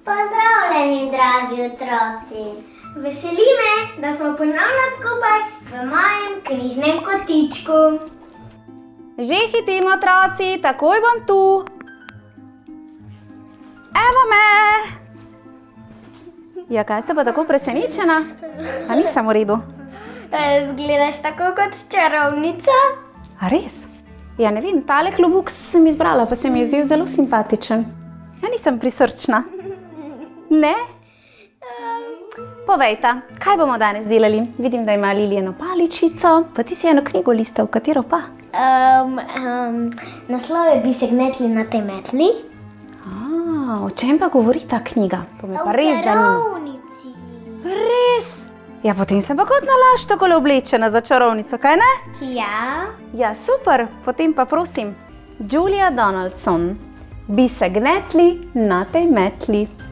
Pozdravljeni, dragi otroci. Veseli me, da smo ponovno skupaj v mojem knjižnem kotičku. Že hitim, otroci, takoj bom tu. Evo me! Ja, kaj ste pa tako presenečena? A nisem v redu? Zgledaš tako kot čarovnica? A res? Ja, ne vem, tale klobuk sem izbrala, pa se mi je zdel zelo simpatičen. Ja, nisem prisrčna. Ne? Povejta, kaj bomo danes delali? Vidim, da ima Lili eno paličico, pa ti si eno knjigo listal, katero pa? Naslov je Bi se gnetli na tej metli. O čem pa govori ta knjiga? To me pa res zanima. čarovnici. Res? Ja, potem sem pa kot nalašč takole oblečena za čarovnico, kaj ne? Ja. Ja, super, potem pa prosim. Julia Donaldson. Bi se gnetli na tej metli.